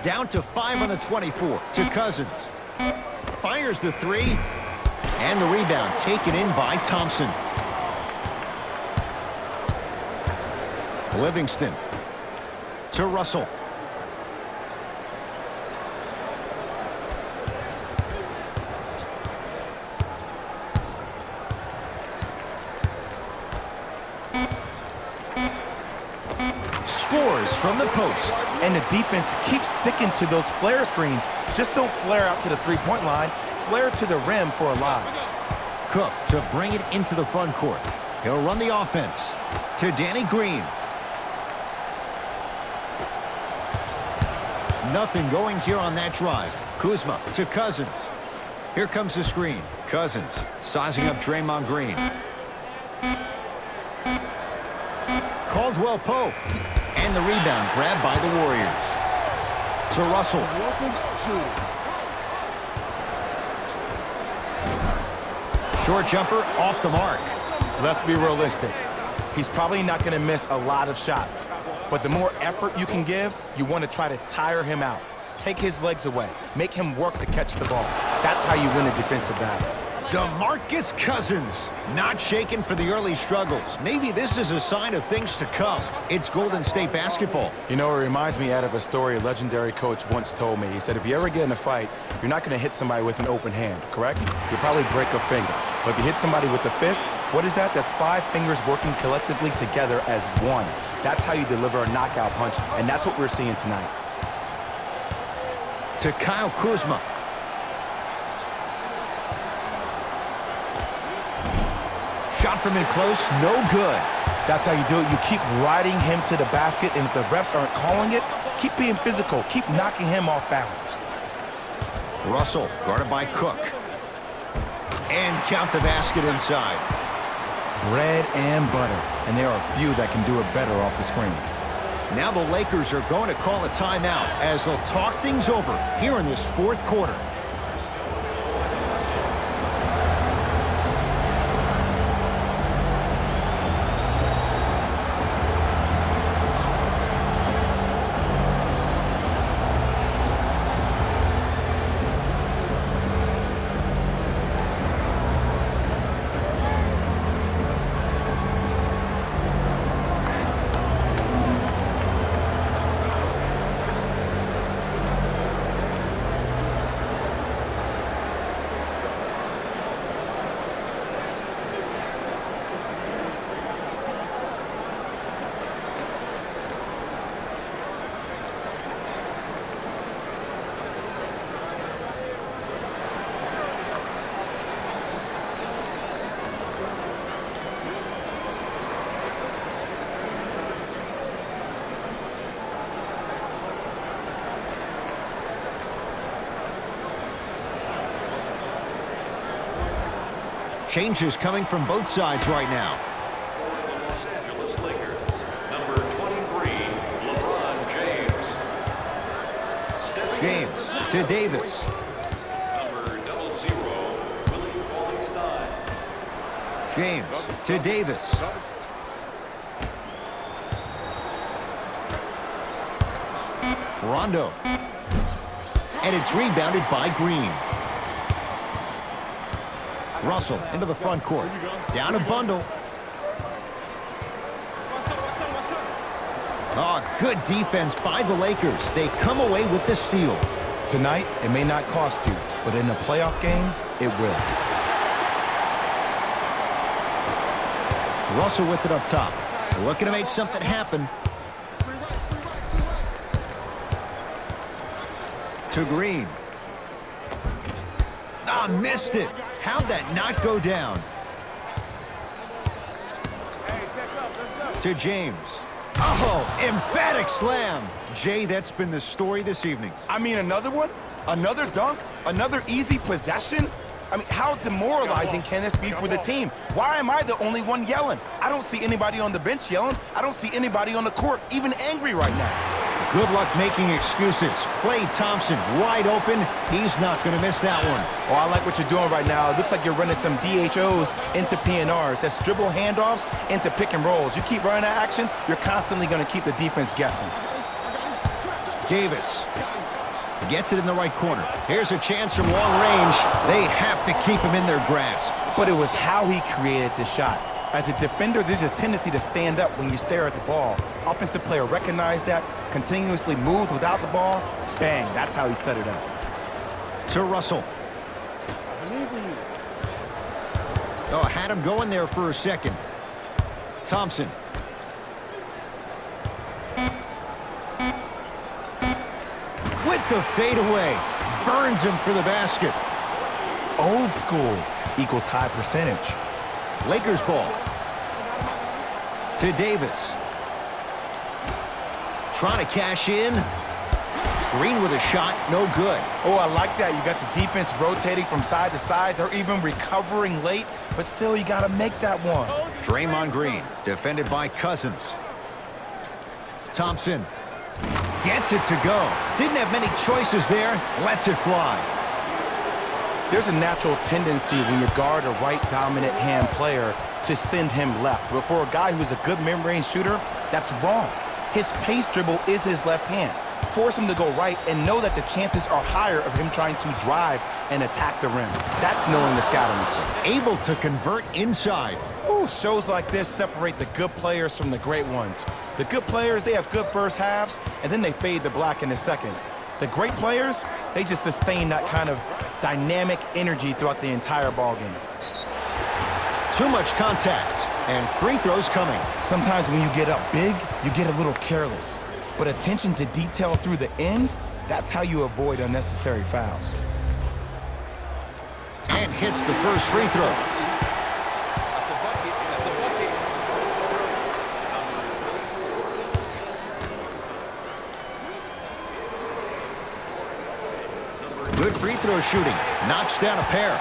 Down to 5 on the 24. To Cousins. Fires the three. And the rebound taken in by Thompson. Livingston. To Russell. Scores from the post. And the defense keeps sticking to those flare screens. Just don't flare out to the three-point line. Flare to the rim for a lob. Cook to bring it into the front court. He'll run the offense. To Danny Green. Nothing going here on that drive. Kuzma to Cousins. Here comes the screen. Cousins sizing up Draymond Green. Caldwell Pope. And the rebound grabbed by the Warriors. To Russell. Short jumper off the mark. Let's be realistic. He's probably not going to miss a lot of shots. But the more effort you can give, you want to try to tire him out. Take his legs away. Make him work to catch the ball. That's how you win a defensive battle. DeMarcus Cousins, not shaken for the early struggles. Maybe this is a sign of things to come. It's Golden State basketball. You know, it reminds me out of a story a legendary coach once told me. He said, if you ever get in a fight, you're not going to hit somebody with an open hand, correct? You'll probably break a finger. But if you hit somebody with a fist, what is that? That's 5 fingers working collectively together as one. That's how you deliver a knockout punch, and that's what we're seeing tonight. To Kyle Kuzma. Shot from in close, no good. That's how you do it. You keep riding him to the basket, and if the refs aren't calling it, keep being physical. Keep knocking him off balance. Russell, guarded by Cook. And count the basket inside. Bread and butter, and there are a few that can do it better off the screen. Now the Lakers are going to call a timeout as they'll talk things over here in this fourth quarter. Changes coming from both sides right now. For the Los Angeles Lakers, number 23, LeBron James. Stepping in James for to the Davis. Number 00, Willie Cauley-Stein. James to Davis. Rondo. And it's rebounded by Green. Russell into the front court. Down a bundle. Oh, good defense by the Lakers. They come away with the steal. Tonight, it may not cost you, but in a playoff game, it will. Russell with it up top. Looking to make something happen. To Green. Ah, missed it. How'd that not go down? To James. Oh, emphatic slam. Jay, that's been the story this evening. I mean, another one? Another dunk? Another easy possession? I mean, how demoralizing can this be for the team? Why am I the only one yelling? I don't see anybody on the bench yelling. I don't see anybody on the court even angry right now. Good luck making excuses. Klay Thompson wide open. He's not going to miss that one. Oh, I like what you're doing right now. It looks like you're running some DHOs into PNRs. That's dribble handoffs into pick and rolls. You keep running that action, you're constantly going to keep the defense guessing. Davis gets it in the right corner. Here's a chance from long range. They have to keep him in their grasp. But it was how he created the shot. As a defender, there's a tendency to stand up when you stare at the ball. Offensive player recognized that, continuously moved without the ball. Bang, that's how he set it up. To Russell. Oh, had him going there for a second. Thompson. With the fadeaway. Burns him for the basket. Old school equals high percentage. Lakers ball. To Davis. Trying to cash in. Green with a shot, no good. Oh, I like that. You got the defense rotating from side to side. They're even recovering late, but still you got to make that one. Draymond Green, defended by Cousins. Thompson gets it to go. Didn't have many choices there. Lets it fly. There's a natural tendency when you guard a right dominant hand player to send him left. But for a guy who's a good mid-range shooter, that's wrong. His pace dribble is his left hand. Force him to go right and know that the chances are higher of him trying to drive and attack the rim. That's knowing the scouting report. Able to convert inside. Ooh, shows like this separate the good players from the great ones. The good players, they have good first halves, and then they fade to black in the second. The great players, they just sustain that kind of dynamic energy throughout the entire ball game. Too much contact, and free throws coming. Sometimes when you get up big, you get a little careless. But attention to detail through the end, that's how you avoid unnecessary fouls. And hits the first free throw. That's the bucket. That's the bucket. Good free throw shooting. Knocks down a pair.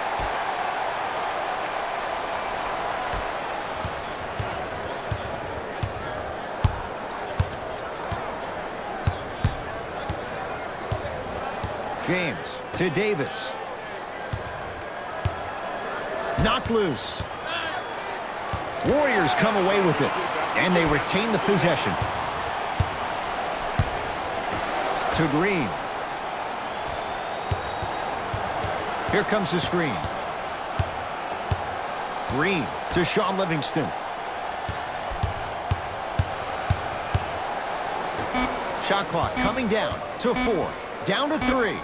James to Davis. Knocked loose. Warriors come away with it, and they retain the possession. To Green. Here comes the screen. Green to Shaun Livingston. Shot clock coming down to 4. Down to 3.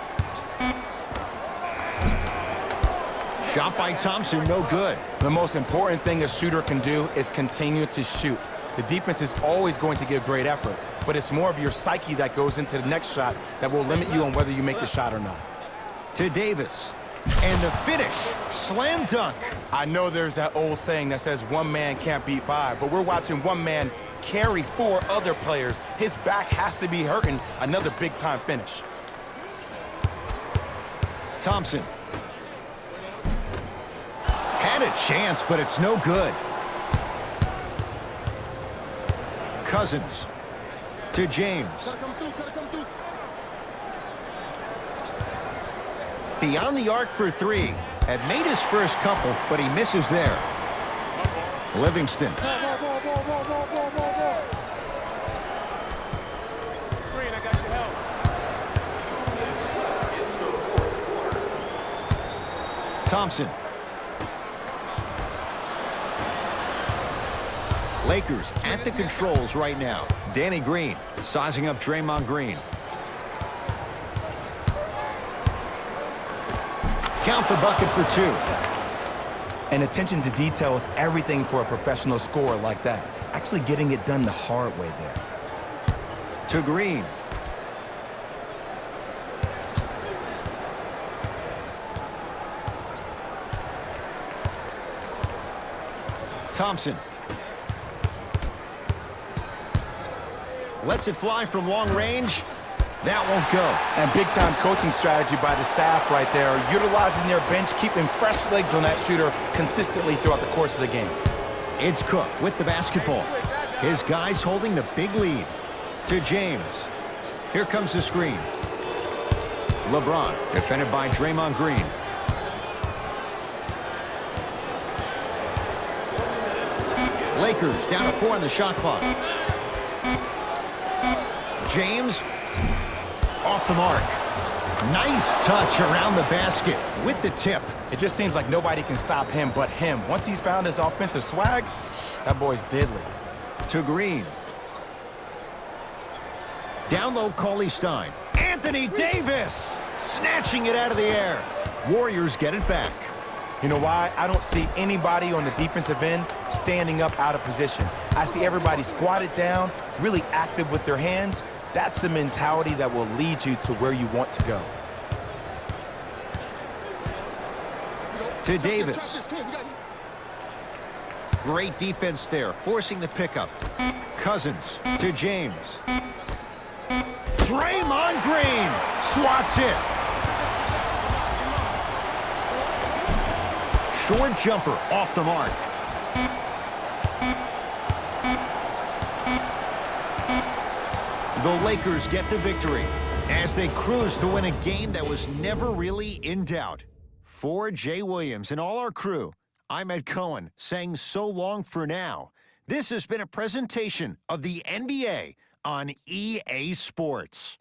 Shot by Thompson, no good. The most important thing a shooter can do is continue to shoot. The defense is always going to give great effort, but it's more of your psyche that goes into the next shot that will limit you on whether you make the shot or not. To Davis. And the finish. Slam dunk. I know there's that old saying that says one man can't beat 5, but we're watching one man carry 4 other players. His back has to be hurting. Another big-time finish. Thompson. Had a chance, but it's no good. Cousins to James. Beyond the arc for three. Had made his first couple, but he misses there. Livingston. Green, I got your help. Thompson. Lakers at the controls right now. Danny Green sizing up Draymond Green. Count the bucket for two. And attention to detail is everything for a professional scorer like that. Actually getting it done the hard way there. To Green. Thompson. Lets it fly from long range. That won't go. And big-time coaching strategy by the staff right there, utilizing their bench, keeping fresh legs on that shooter consistently throughout the course of the game. It's Cook with the basketball. His guys holding the big lead. To James. Here comes the screen. LeBron defended by Draymond Green. Lakers down to 4 on the shot clock. James off the mark. Nice touch around the basket with the tip. It just seems like nobody can stop him but him. Once he's found his offensive swag, that boy's deadly. To Green. Down low, Cauley Stein. Anthony Davis snatching it out of the air. Warriors get it back. You know why? I don't see anybody on the defensive end standing up out of position. I see everybody squatted down, really active with their hands. That's the mentality that will lead you to where you want to go. To Davis. Great defense there, forcing the pickup. Cousins to James. Draymond Green swats it. Short jumper off the mark. The Lakers get the victory as they cruise to win a game that was never really in doubt. For Jay Williams and all our crew, I'm Ed Cohen saying so long for now. This has been a presentation of the NBA on EA Sports.